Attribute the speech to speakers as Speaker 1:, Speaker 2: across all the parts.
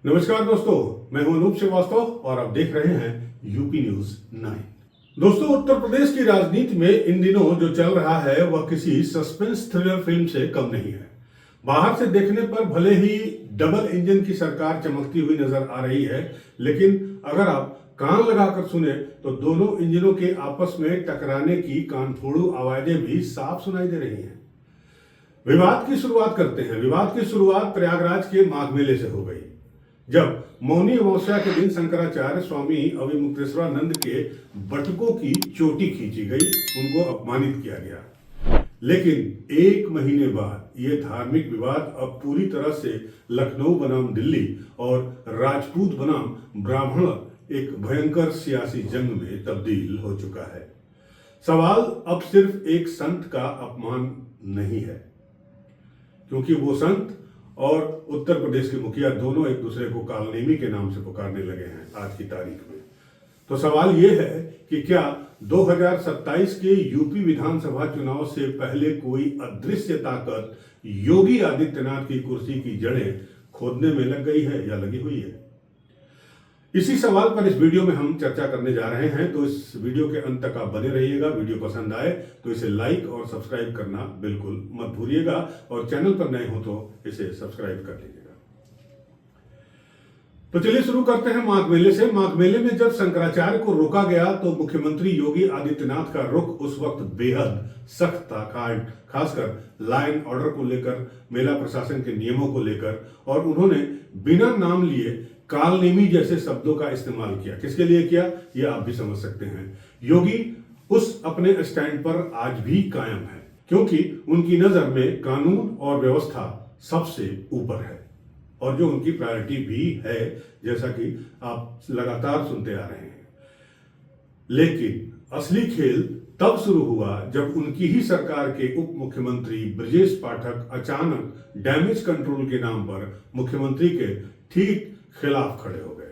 Speaker 1: नमस्कार दोस्तों, मैं हूं अनूप श्रीवास्तव और आप देख रहे हैं यूपी न्यूज 9। दोस्तों, उत्तर प्रदेश की राजनीति में इन दिनों जो चल रहा है वह किसी सस्पेंस थ्रिलर फिल्म से कम नहीं है। बाहर से देखने पर भले ही डबल इंजन की सरकार चमकती हुई नजर आ रही है, लेकिन अगर आप कान लगाकर सुने तो दोनों इंजनों के आपस में टकराने की कानफोड़ू आवाजें भी साफ सुनाई दे रही हैं। विवाद की शुरुआत करते हैं। विवाद की शुरुआत प्रयागराज के माघ मेले से हो गई, जब मौनी अमावस्या के दिन शंकराचार्य स्वामी अविमुक्तेश्वरानंद के बटुकों की चोटी खींची गई, उनको अपमानित किया गया। लेकिन एक महीने बाद यह धार्मिक विवाद अब पूरी तरह से लखनऊ बनाम दिल्ली और राजपूत बनाम ब्राह्मण एक भयंकर सियासी जंग में तब्दील हो चुका है। सवाल अब सिर्फ एक संत का अपमान नहीं है, क्योंकि वो संत और उत्तर प्रदेश के मुखिया दोनों एक दूसरे को कालनेमी के नाम से पुकारने लगे हैं आज की तारीख में। तो सवाल यह है कि क्या 2027 के यूपी विधानसभा चुनाव से पहले कोई अदृश्य ताकत योगी आदित्यनाथ की कुर्सी की जड़ें खोदने में लग गई है या लगी हुई है? इसी सवाल पर इस वीडियो में हम चर्चा करने जा रहे हैं, तो इस वीडियो के अंत तक आप बने रहिएगा। वीडियो पसंद आए तो इसे लाइक और सब्सक्राइब करना बिल्कुल मत भूलिएगा, और चैनल पर नए हो तो इसे सब्सक्राइब कर लीजिएगा। तो चलिए शुरू करते हैं माघ मेले से। माघ मेले में जब शंकराचार्य को रोका गया तो मुख्यमंत्री योगी आदित्यनाथ का रुख उस वक्त बेहद सख्त था, खासकर लॉ एंड ऑर्डर को लेकर, मेला प्रशासन के नियमों को लेकर, और उन्होंने बिना नाम लिए कालनेमी जैसे शब्दों का इस्तेमाल किया। किसके लिए किया, यह आप भी समझ सकते हैं। योगी उस अपने स्टैंड पर आज भी कायम है, क्योंकि उनकी नजर में कानून और व्यवस्था सबसे ऊपर है, और जो उनकी प्रायोरिटी भी है, जैसा कि आप लगातार सुनते आ रहे हैं। लेकिन असली खेल तब शुरू हुआ जब उनकी ही सरकार के उप मुख्यमंत्री ब्रजेश पाठक अचानक डैमेज कंट्रोल के नाम पर मुख्यमंत्री के ठीक खिलाफ खड़े हो गए।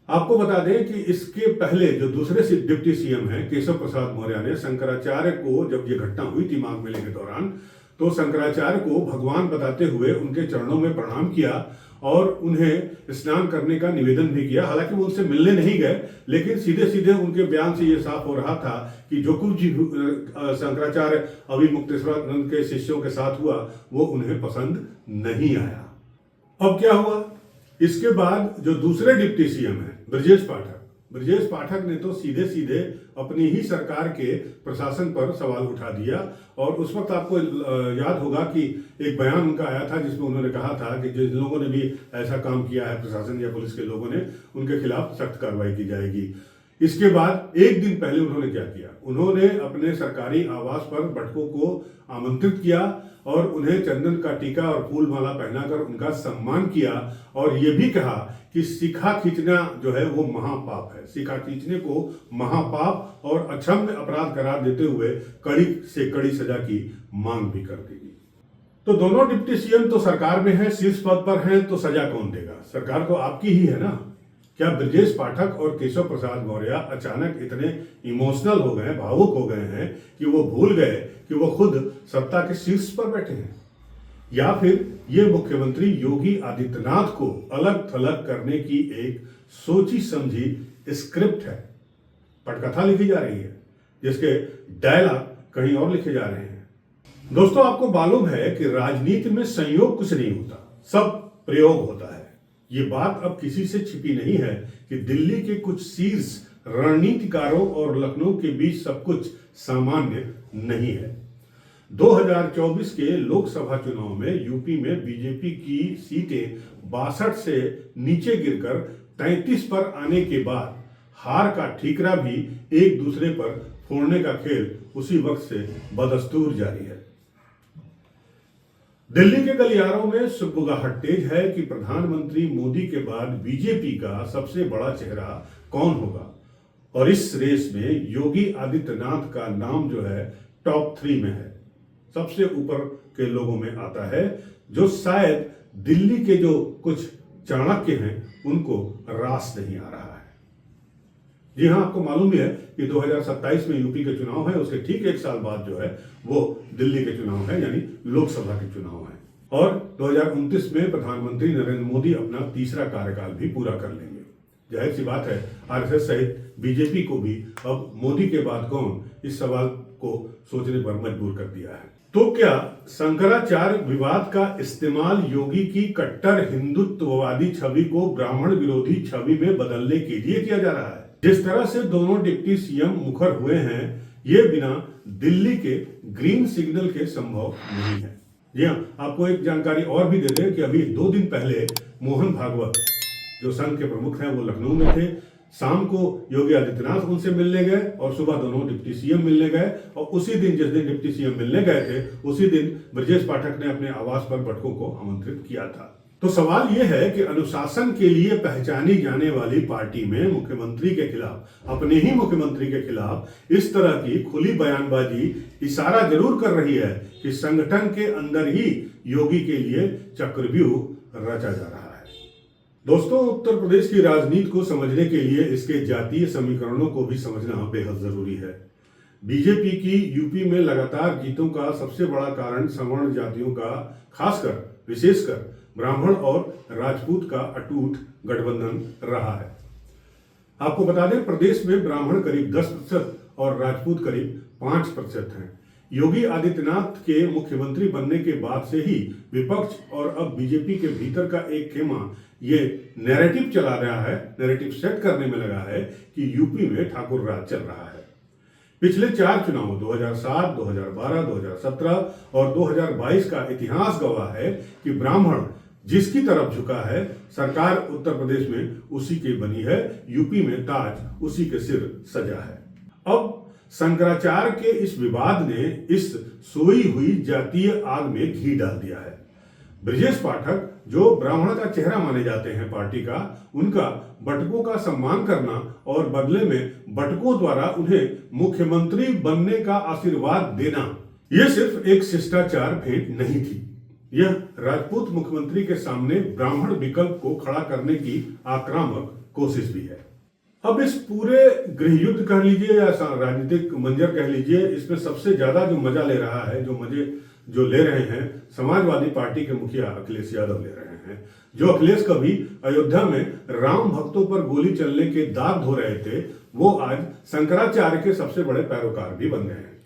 Speaker 1: आपको बता दें कि इसके पहले जो दूसरे डिप्टी सीएम हैं केशव प्रसाद मौर्य ने शंकराचार्य को, जब यह घटना हुई थी माघ मेले के दौरान, तो शंकराचार्य को भगवान बताते हुए उनके चरणों में प्रणाम किया और उन्हें स्नान करने का निवेदन भी किया। हालांकि वो उनसे मिलने नहीं गए, लेकिन सीधे सीधे उनके बयान से यह साफ हो रहा था कि जो कुछ शंकराचार्य अविमुक्तेश्वरानंद के शिष्यों के साथ हुआ वो उन्हें पसंद नहीं आया। अब क्या हुआ, इसके बाद जो दूसरे डिप्टी सीएम हैं ब्रजेश पाठक ने तो सीधे सीधे अपनी ही सरकार के प्रशासन पर सवाल उठा दिया। और उस वक्त आपको याद होगा कि एक बयान उनका आया था जिसमें उन्होंने कहा था कि जिन लोगों ने भी ऐसा काम किया है, प्रशासन या पुलिस के लोगों ने, उनके खिलाफ सख्त कार्रवाई की जाएगी। इसके बाद एक दिन पहले उन्होंने क्या किया, उन्होंने अपने सरकारी आवास पर बटुकों को आमंत्रित किया और उन्हें चंदन का टीका और फूल माला पहनाकर उनका सम्मान किया, और यह भी कहा कि शिखा खींचना जो है वो महापाप है। शिखा खींचने को महापाप और अक्षम्य अपराध करार देते हुए कड़ी से कड़ी सजा की मांग भी कर दी। तो दोनों डिप्टी सीएम तो सरकार में है, शीर्ष पद पर हैं, तो सजा कौन देगा? सरकार तो आपकी ही है ना। क्या ब्रजेश पाठक और केशव प्रसाद मौर्य अचानक इतने इमोशनल हो गए, भावुक हो गए हैं कि वो भूल गए कि वो खुद सत्ता के शीर्ष पर बैठे हैं? या फिर ये मुख्यमंत्री योगी आदित्यनाथ को अलग थलग करने की एक सोची समझी स्क्रिप्ट है, पटकथा लिखी जा रही है, जिसके डायलॉग कहीं और लिखे जा रहे हैं? दोस्तों, आपको मालूम है कि राजनीति में संयोग कुछ नहीं होता, सब प्रयोग होता है। ये बात अब किसी से छिपी नहीं है कि दिल्ली के कुछ शीर्ष रणनीतिकारों और लखनऊ के बीच सब कुछ सामान्य नहीं है। 2024 के लोकसभा चुनाव में यूपी में बीजेपी की सीटें 62 से नीचे गिरकर 33 पर आने के बाद हार का ठीकरा भी एक दूसरे पर फोड़ने का खेल उसी वक्त से बदस्तूर जारी है। दिल्ली के गलियारों में सुगबुगाहट तेज है कि प्रधानमंत्री मोदी के बाद बीजेपी का सबसे बड़ा चेहरा कौन होगा, और इस रेस में योगी आदित्यनाथ का नाम जो है टॉप 3 में है, सबसे ऊपर के लोगों में आता है, जो शायद दिल्ली के जो कुछ चाणक्य हैं उनको रास नहीं आ रहा है। जी हाँ, आपको मालूम भी है कि 2027 में यूपी के चुनाव है, उसके ठीक एक साल बाद जो है वो दिल्ली के चुनाव है, यानी लोकसभा के चुनाव है। और 2029 में प्रधानमंत्री नरेंद्र मोदी अपना तीसरा कार्यकाल भी पूरा कर लेंगे। जाहिर सी बात है, आरएसएस सहित बीजेपी को भी अब मोदी के बाद कौन, इस सवाल को सोचने पर मजबूर कर दिया है। तो क्या शंकराचार्य विवाद का इस्तेमाल योगी की कट्टर हिंदुत्ववादी छवि को ब्राह्मण विरोधी छवि में बदलने के लिए किया जा रहा है? जिस तरह से दोनों डिप्टी सीएम मुखर हुए हैं, ये बिना दिल्ली के ग्रीन सिग्नल के संभव नहीं है। जी हाँ, आपको एक जानकारी और भी दे दें कि अभी 2 दिन पहले मोहन भागवत, जो संघ के प्रमुख हैं, वो लखनऊ में थे। शाम को योगी आदित्यनाथ उनसे मिलने गए और सुबह दोनों डिप्टी सीएम मिलने गए। और उसी दिन, जिस दिन डिप्टी सीएम मिलने गए थे, उसी दिन ब्रजेश पाठक ने अपने आवास पर बटकों को आमंत्रित किया था। तो सवाल यह है कि अनुशासन के लिए पहचानी जाने वाली पार्टी में मुख्यमंत्री के खिलाफ, अपने ही मुख्यमंत्री के खिलाफ इस तरह की खुली बयानबाजी इशारा जरूर कर रही है कि संगठन के अंदर ही योगी के लिए चक्रव्यूह रचा जा रहा है। दोस्तों, उत्तर प्रदेश की राजनीति को समझने के लिए इसके जातीय समीकरणों को भी समझना बेहद जरूरी है। बीजेपी की यूपी में लगातार जीतों का सबसे बड़ा कारण सवर्ण जातियों का, खासकर विशेषकर ब्राह्मण और राजपूत का अटूट गठबंधन रहा है। आपको बता दें, प्रदेश में ब्राह्मण करीब 10% और राजपूत करीब 5% हैं। योगी आदित्यनाथ के मुख्यमंत्री बनने के बाद से ही विपक्ष और अब बीजेपी के भीतर का एक खेमा ये नैरेटिव चला रहा है, नैरेटिव सेट करने में लगा है कि यूपी में ठाकुर राज चल रहा है। पिछले 4 चुनाव 2007, 2012, 2017 और 2022 का इतिहास गवाह है कि ब्राह्मण जिसकी तरफ झुका है, सरकार उत्तर प्रदेश में उसी की बनी है, यूपी में ताज उसी के सिर सजा है। अब शंकराचार्य के इस विवाद ने इस सोई हुई जातीय आग में घी डाल दिया है। ब्रजेश पाठक, जो ब्राह्मण का चेहरा माने जाते हैं पार्टी का, उनका बटकों का सम्मान करना और बदले में बटकों द्वारा उन्हें मुख्यमंत्री बनने का आशीर्वाद देना, यह सिर्फ एक शिष्टाचार भेंट नहीं थी, यह राजपूत मुख्यमंत्री के सामने ब्राह्मण विकल्प को खड़ा करने की आक्रामक कोशिश भी है। अब इस पूरे गृह युद्ध कह लीजिए या राजनीतिक मंजर कह लीजिए, इसमें सबसे ज्यादा जो मजा ले रहा है, जो ले रहे हैं, समाजवादी पार्टी के मुखिया अखिलेश यादव ले रहे हैं, जो अखिलेश कभी अयोध्या में राम भक्तों पर गोली चलने के दाग धो रहे थे, वो आज शंकराचार्य के सबसे बड़े पैरोकार भी बन गए हैं।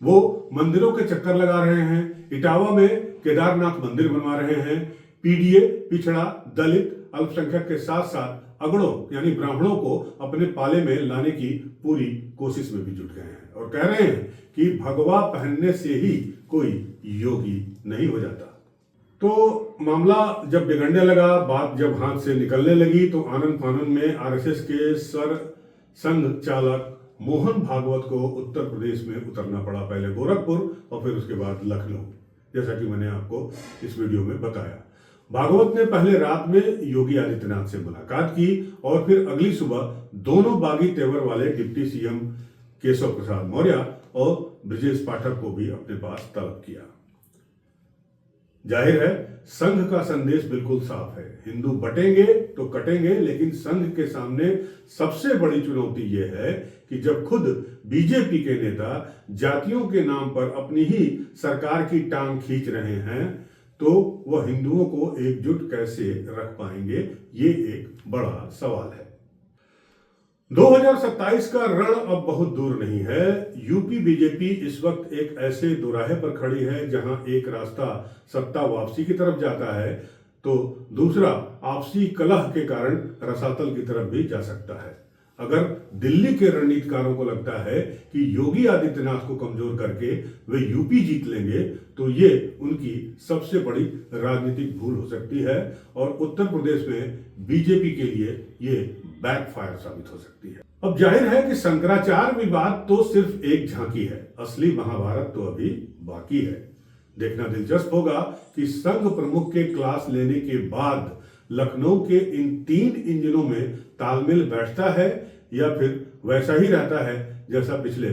Speaker 1: वो मंदिरों के चक्कर लगा रहे हैं, इटावा में केदारनाथ मंदिर बनवा रहे हैं, पीडीए, पिछड़ा, दलित, अल्पसंख्यक के साथ साथ अगड़ों यानी ब्राह्मणों को अपने पाले में लाने की पूरी कोशिश में भी जुट गए हैं और कह रहे हैं कि भगवा पहनने से ही कोई योगी नहीं हो जाता। तो मामला जब बिगड़ने लगा, बात जब हाथ से निकलने लगी, तो आनन फानन में आरएसएस के संघ चालक मोहन भागवत को उत्तर प्रदेश में उतरना पड़ा, पहले गोरखपुर और फिर उसके बाद लखनऊ, जैसा कि मैंने आपको इस वीडियो में बताया। भागवत ने पहले रात में योगी आदित्यनाथ से मुलाकात की और फिर अगली सुबह दोनों बागी तेवर वाले डिप्टी सीएम केशव प्रसाद मौर्य और ब्रजेश पाठक को भी अपने पास तलब किया। जाहिर है, संघ का संदेश बिल्कुल साफ है, हिंदू बटेंगे तो कटेंगे, लेकिन संघ के सामने सबसे बड़ी चुनौती यह है कि जब खुद बीजेपी के नेता जातियों के नाम पर अपनी ही सरकार की टांग खींच रहे हैं, तो वह हिंदुओं को एकजुट कैसे रख पाएंगे, ये एक बड़ा सवाल है। 2027 का रण अब बहुत दूर नहीं है। यूपी बीजेपी इस वक्त एक ऐसे दोराहे पर खड़ी है जहां एक रास्ता सत्ता वापसी की तरफ जाता है, तो दूसरा आपसी कलह के कारण रसातल की तरफ भी जा सकता है। अगर दिल्ली के रणनीतिकारों को लगता है कि योगी आदित्यनाथ को कमजोर करके वे यूपी जीत लेंगे, तो ये उनकी सबसे बड़ी राजनीतिक भूल हो सकती है और उत्तर प्रदेश में बीजेपी के लिए ये बैकफायर साबित हो सकती है। अब जाहिर है कि शंकराचार्य विवाद तो सिर्फ एक झांकी है, असली महाभारत तो अभी बाकी है। देखना दिलचस्प होगा कि संघ प्रमुख के क्लास लेने के बाद लखनऊ के इन 3 इंजनों में तालमेल बैठता है या फिर वैसा ही रहता है जैसा पिछले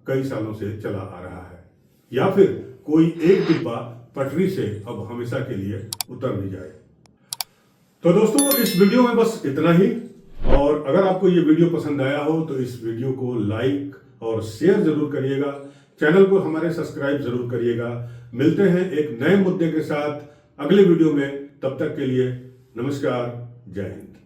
Speaker 1: कई सालों से चला आ रहा है, या फिर कोई एक डिब्बा पटरी से अब हमेशा के लिए उतर भी जाए। तो दोस्तों, इस वीडियो में बस इतना ही, और अगर आपको ये वीडियो पसंद आया हो तो इस वीडियो को लाइक और शेयर जरूर करिएगा, चैनल को हमारे सब्सक्राइब जरूर करिएगा। मिलते हैं एक नए मुद्दे के साथ अगले वीडियो में। तब तक के लिए नमस्कार, जय हिंद।